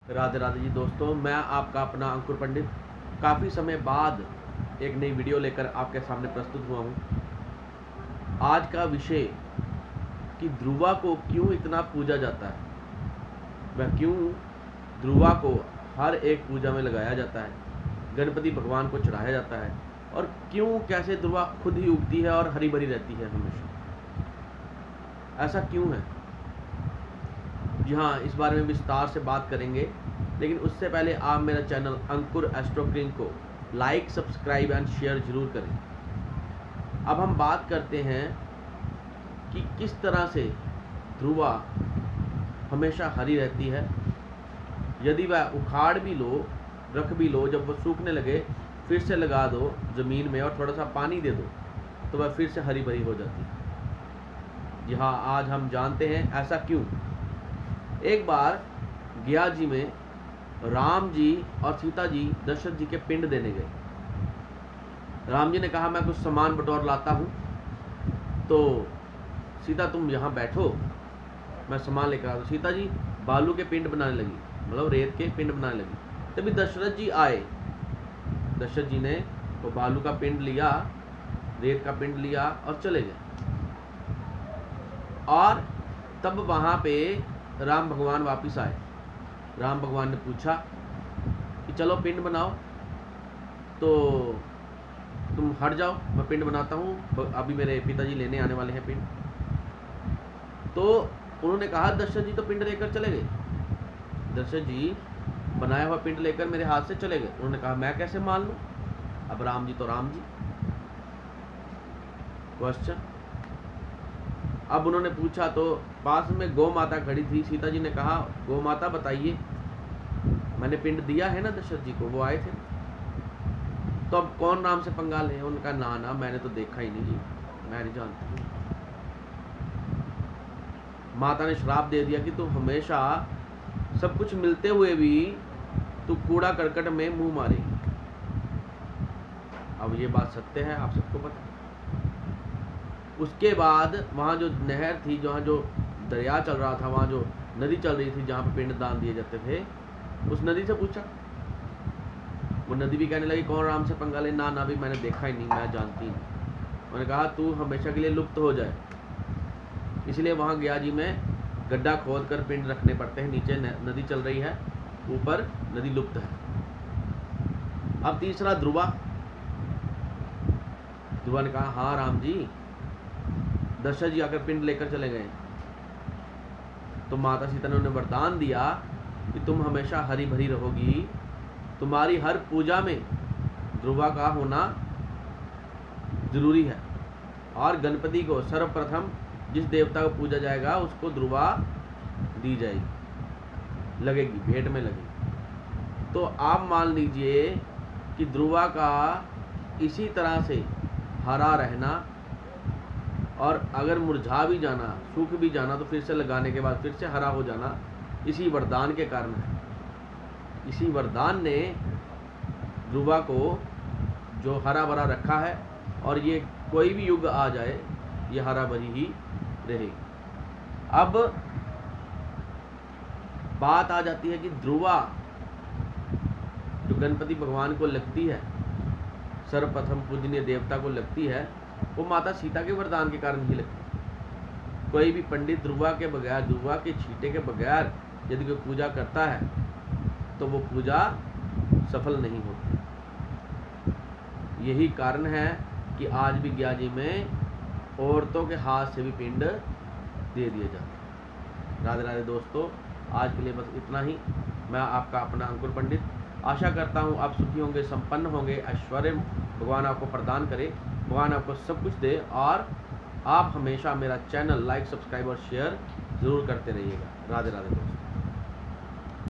राधे राधे जी दोस्तों, मैं आपका अपना अंकुर पंडित काफ़ी समय बाद एक नई वीडियो लेकर आपके सामने प्रस्तुत हुआ हूँ। आज का विषय कि ध्रुवा को क्यों इतना पूजा जाता है, वह क्यों ध्रुवा को हर एक पूजा में लगाया जाता है, गणपति भगवान को चढ़ाया जाता है, और क्यों कैसे ध्रुवा खुद ही उगती है और हरी भरी रहती है हमेशा। ऐसा क्यों है, जी हाँ, इस बारे में विस्तार से बात करेंगे। लेकिन उससे पहले आप मेरा चैनल अंकुर एस्ट्रो किंग को लाइक, सब्सक्राइब एंड शेयर जरूर करें। अब हम बात करते हैं कि किस तरह से ध्रुवा हमेशा हरी रहती है। यदि वह उखाड़ भी लो, रख भी लो, जब वह सूखने लगे फिर से लगा दो ज़मीन में और थोड़ा सा पानी दे दो तो वह फिर से हरी भरी हो जाती है। जी हाँ, आज हम जानते हैं ऐसा क्यों। एक बार गया जी में राम जी और सीता जी दशरथ जी के पिंड देने गए। राम जी ने कहा मैं कुछ सामान बटोर लाता हूँ, तो सीता तुम यहाँ बैठो, मैं सामान लेकर आता हूँ। सीता जी बालू के पिंड बनाने लगी, मतलब रेत के पिंड बनाने लगी। तभी दशरथ जी आए। दशरथ जी ने वो बालू का पिंड लिया, रेत का पिंड लिया और चले गए। और तब वहाँ पे राम भगवान वापस आए। राम भगवान ने पूछा कि चलो पिंड बनाओ, तो तुम हट जाओ, मैं पिंड बनाता हूँ, अभी मेरे पिताजी लेने आने वाले हैं पिंड। तो उन्होंने कहा दशरथ जी तो पिंड लेकर चले गए, दशरथ जी बनाया हुआ पिंड लेकर मेरे हाथ से चले गए। उन्होंने कहा मैं कैसे मान लूँ, अब राम जी तो राम जी। क्वेश्चन। अब उन्होंने पूछा तो पास में गौ माता खड़ी थी। सीता जी ने कहा गौ माता बताइए, मैंने पिंड दिया है ना दशरथ जी को, वो आए थे, तो अब कौन राम से पंगा ले। उनका ना मैंने तो देखा ही नहीं जी, मैं नहीं जानती। माता ने श्राप दे दिया कि तू हमेशा सब कुछ मिलते हुए भी तू कूड़ा करकट में मुंह मारेगी। अब ये बात सत्य है, आप सबको पता है। उसके बाद वहाँ जो नहर थी, जहाँ जो दरिया चल रहा था, वहाँ जो नदी चल रही थी जहाँ पे पिंड दान दिए जाते थे, उस नदी से पूछा। वो नदी भी कहने लगी कौन राम से पंगा ले, ना भी मैंने देखा ही नहीं, मैं जानती नहीं। उन्होंने कहा तू हमेशा के लिए लुप्त हो जाए, इसलिए वहाँ गया जी में गड्ढा खोद कर पिंड रखने पड़ते हैं। नीचे नदी चल रही है, ऊपर नदी लुप्त है। अब तीसरा ध्रुवा। ध्रुवा ने कहा हाँ राम जी, दशरथ जी आकर पिंड लेकर चले गए, तो माता सीता ने उन्हें वरदान दिया कि तुम हमेशा हरी भरी रहोगी, तुम्हारी हर पूजा में ध्रुवा का होना जरूरी है, और गणपति को सर्वप्रथम जिस देवता को पूजा जाएगा उसको ध्रुवा दी जाएगी, लगेगी, भेंट में लगेगी। तो आप मान लीजिए कि ध्रुवा का इसी तरह से हरा रहना, और अगर मुरझा भी जाना, सूख भी जाना, तो फिर से लगाने के बाद फिर से हरा हो जाना, इसी वरदान के कारण है। इसी वरदान ने ध्रुवा को जो हरा भरा रखा है, और ये कोई भी युग आ जाए ये हरा भरी ही रहेगी। अब बात आ जाती है कि ध्रुवा जो गणपति भगवान को लगती है, सर्वप्रथम पूजनीय देवता को लगती है, वो माता सीता के वरदान के कारण ही लगती है। कोई भी पंडित ध्रुवा के बगैर, ध्रुवा के छींटे के बगैर यदि कोई पूजा करता है तो वो पूजा सफल नहीं होती। यही कारण है कि आज भी गया जी में औरतों के हाथ से भी पिंड दे दिए जाते हैं। राधे राधे दोस्तों, आज के लिए बस इतना ही। मैं आपका अपना अंकुर पंडित आशा करता हूँ आप सुखी होंगे, संपन्न होंगे, ऐश्वर्य भगवान आपको प्रदान करे, भगवान आपको सब कुछ दे, और आप हमेशा मेरा चैनल लाइक, सब्सक्राइब और शेयर ज़रूर करते रहिएगा। राधे राधे दोस्तों।